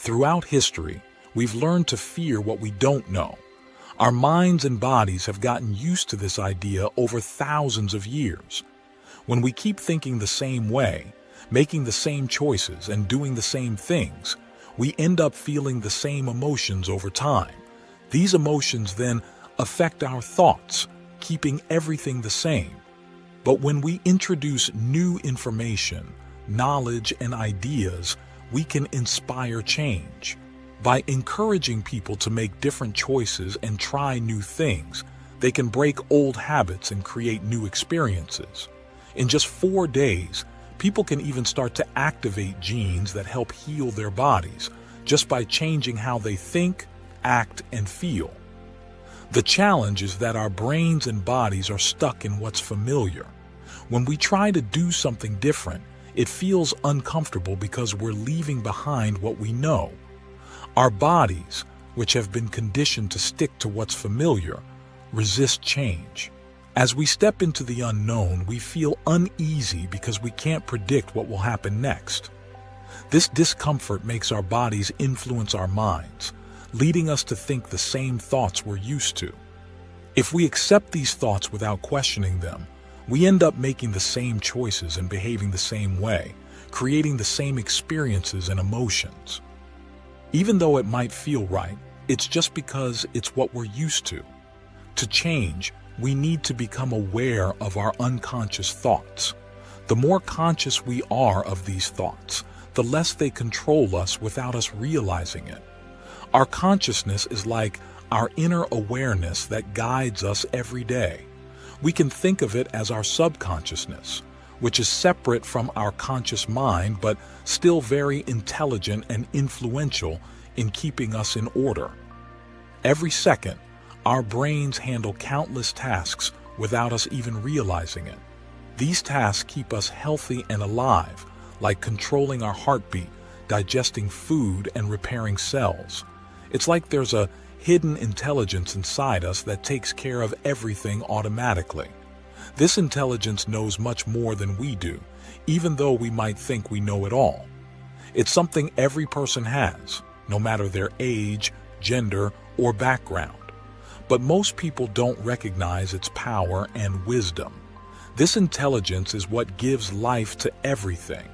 Throughout history, we've learned to fear what we don't know. Our minds and bodies have gotten used to this idea over thousands of years. When we keep thinking the same way, making the same choices, and doing the same things, we end up feeling the same emotions over time. These emotions then affect our thoughts, keeping everything the same. But when we introduce new information, knowledge, and ideas, we can inspire change. By encouraging people to make different choices and try new things, they can break old habits and create new experiences. In just 4 days, people can even start to activate genes that help heal their bodies just by changing how they think, act, and feel. The challenge is that our brains and bodies are stuck in what's familiar. When we try to do something different, it feels uncomfortable because we're leaving behind what we know. Our bodies, which have been conditioned to stick to what's familiar, resist change. As we step into the unknown, we feel uneasy because we can't predict what will happen next. This discomfort makes our bodies influence our minds, leading us to think the same thoughts we're used to. If we accept these thoughts without questioning them, we end up making the same choices and behaving the same way, creating the same experiences and emotions. Even though it might feel right, it's just because it's what we're used to. To change, we need to become aware of our unconscious thoughts. The more conscious we are of these thoughts, the less they control us without us realizing it. Our consciousness is like our inner awareness that guides us every day. We can think of it as our subconsciousness, which is separate from our conscious mind but still very intelligent and influential in keeping us in order. Every second, our brains handle countless tasks without us even realizing it. These tasks keep us healthy and alive, like controlling our heartbeat, digesting food, and repairing cells. It's like there's a hidden intelligence inside us that takes care of everything automatically. This intelligence knows much more than we do, even though we might think we know it all. It's something every person has, no matter their age, gender, or background. But most people don't recognize its power and wisdom. This intelligence is what gives life to everything.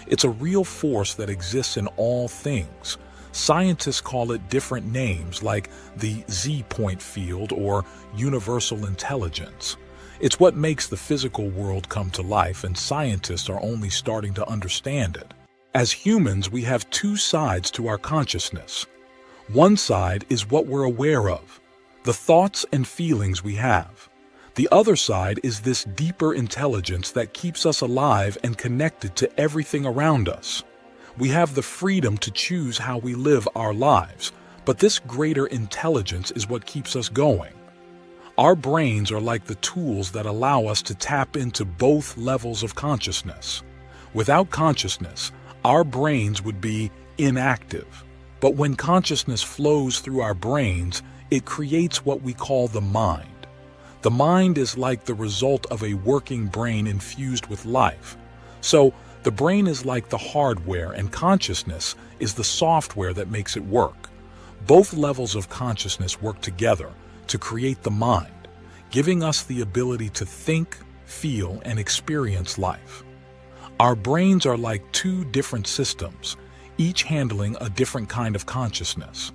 It's a real force that exists in all things. Scientists call it different names like the Z-point field or universal intelligence. It's what makes the physical world come to life, and scientists are only starting to understand it. As humans, we have two sides to our consciousness. One side is what we're aware of, the thoughts and feelings we have. The other side is this deeper intelligence that keeps us alive and connected to everything around us. We have the freedom to choose how we live our lives, but this greater intelligence is what keeps us going. Our brains are like the tools that allow us to tap into both levels of consciousness. Without consciousness, our brains would be inactive. But when consciousness flows through our brains, it creates what we call the mind. The mind is like the result of a working brain infused with life. So, the brain is like the hardware, and consciousness is the software that makes it work. Both levels of consciousness work together to create the mind, giving us the ability to think, feel, and experience life. Our brains are like two different systems, each handling a different kind of consciousness.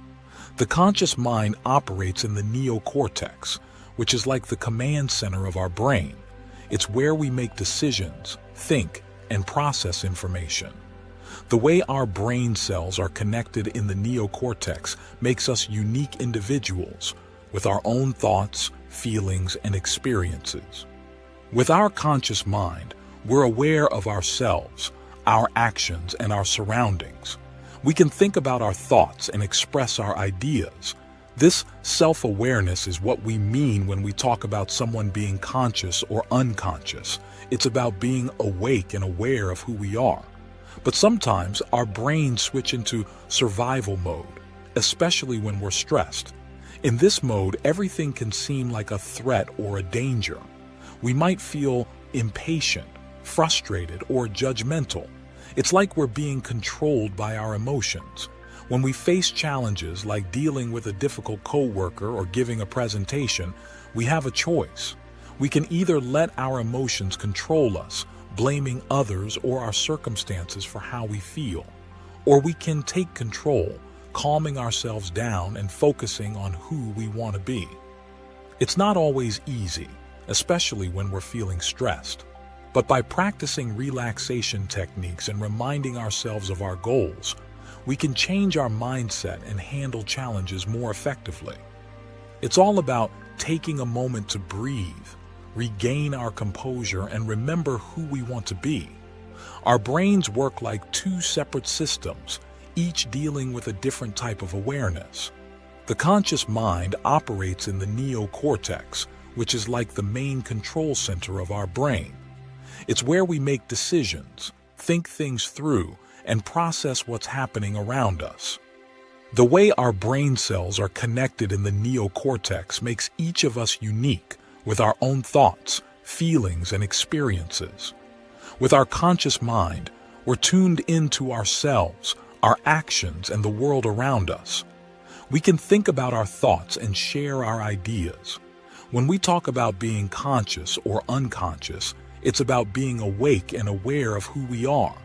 The conscious mind operates in the neocortex, which is like the command center of our brain. It's where we make decisions, think, and process information. The way our brain cells are connected in the neocortex makes us unique individuals with our own thoughts, feelings, and experiences. With our conscious mind, we're aware of ourselves, our actions, and our surroundings. We can think about our thoughts and express our ideas. This self-awareness is what we mean when we talk about someone being conscious or unconscious. It's about being awake and aware of who we are. But sometimes our brains switch into survival mode, especially when we're stressed. In this mode, everything can seem like a threat or a danger. We might feel impatient, frustrated, or judgmental. It's like we're being controlled by our emotions. When we face challenges like dealing with a difficult coworker or giving a presentation, we have a choice. We can either let our emotions control us, blaming others or our circumstances for how we feel, or we can take control, calming ourselves down and focusing on who we want to be. It's not always easy, especially when we're feeling stressed. But by practicing relaxation techniques and reminding ourselves of our goals, we can change our mindset and handle challenges more effectively. It's all about taking a moment to breathe, regain our composure, and remember who we want to be. Our brains work like two separate systems, each dealing with a different type of awareness. The conscious mind operates in the neocortex, which is like the main control center of our brain. It's where we make decisions, think things through, and process what's happening around us. The way our brain cells are connected in the neocortex makes each of us unique, with our own thoughts, feelings, and experiences. With our conscious mind, we're tuned into ourselves, our actions, and the world around us. We can think about our thoughts and share our ideas. When we talk about being conscious or unconscious, it's about being awake and aware of who we are.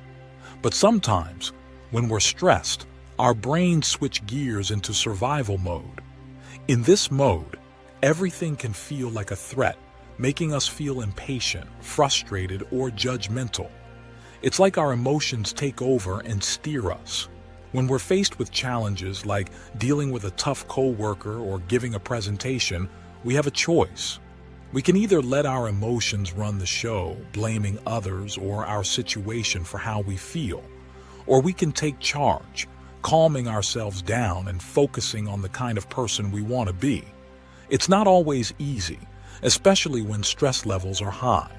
But sometimes, when we're stressed, our brains switch gears into survival mode. In this mode, everything can feel like a threat, making us feel impatient, frustrated, or judgmental. It's like our emotions take over and steer us. When we're faced with challenges like dealing with a tough coworker or giving a presentation, we have a choice. We can either let our emotions run the show, blaming others or our situation for how we feel, or we can take charge, calming ourselves down and focusing on the kind of person we want to be. It's not always easy, especially when stress levels are high.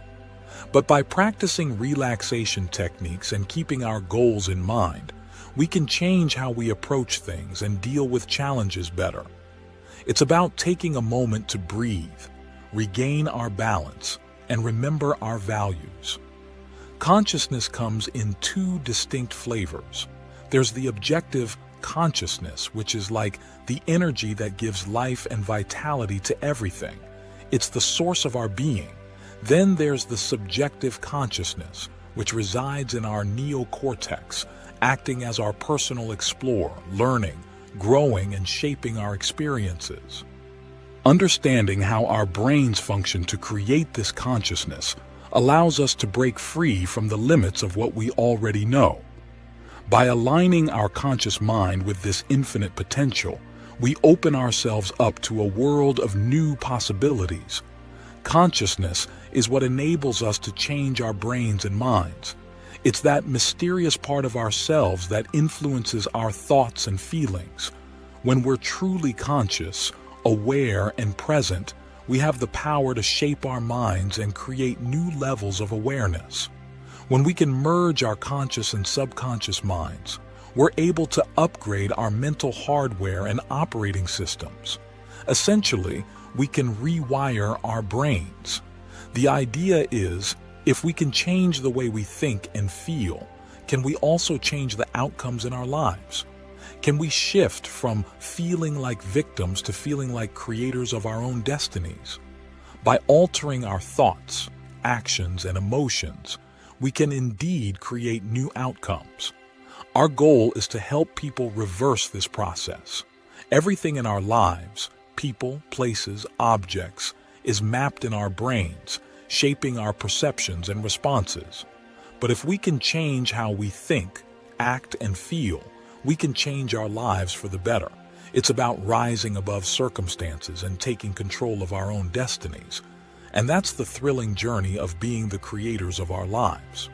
But by practicing relaxation techniques and keeping our goals in mind, we can change how we approach things and deal with challenges better. It's about taking a moment to breathe, regain our balance, and remember our values. Consciousness comes in two distinct flavors. There's the objective consciousness, which is like the energy that gives life and vitality to everything. It's the source of our being. Then there's the subjective consciousness, which resides in our neocortex, acting as our personal explorer, learning, growing, and shaping our experiences. Understanding how our brains function to create this consciousness allows us to break free from the limits of what we already know. By aligning our conscious mind with this infinite potential, we open ourselves up to a world of new possibilities. Consciousness is what enables us to change our brains and minds. It's that mysterious part of ourselves that influences our thoughts and feelings. When we're truly conscious, aware, and present, we have the power to shape our minds and create new levels of awareness. When we can merge our conscious and subconscious minds, we're able to upgrade our mental hardware and operating systems. Essentially, we can rewire our brains. The idea is, if we can change the way we think and feel, can we also change the outcomes in our lives? Can we shift from feeling like victims to feeling like creators of our own destinies? By altering our thoughts, actions, and emotions, we can indeed create new outcomes. Our goal is to help people reverse this process. Everything in our lives, people, places, objects, is mapped in our brains, shaping our perceptions and responses. But if we can change how we think, act, and feel, we can change our lives for the better. It's about rising above circumstances and taking control of our own destinies. And that's the thrilling journey of being the creators of our lives.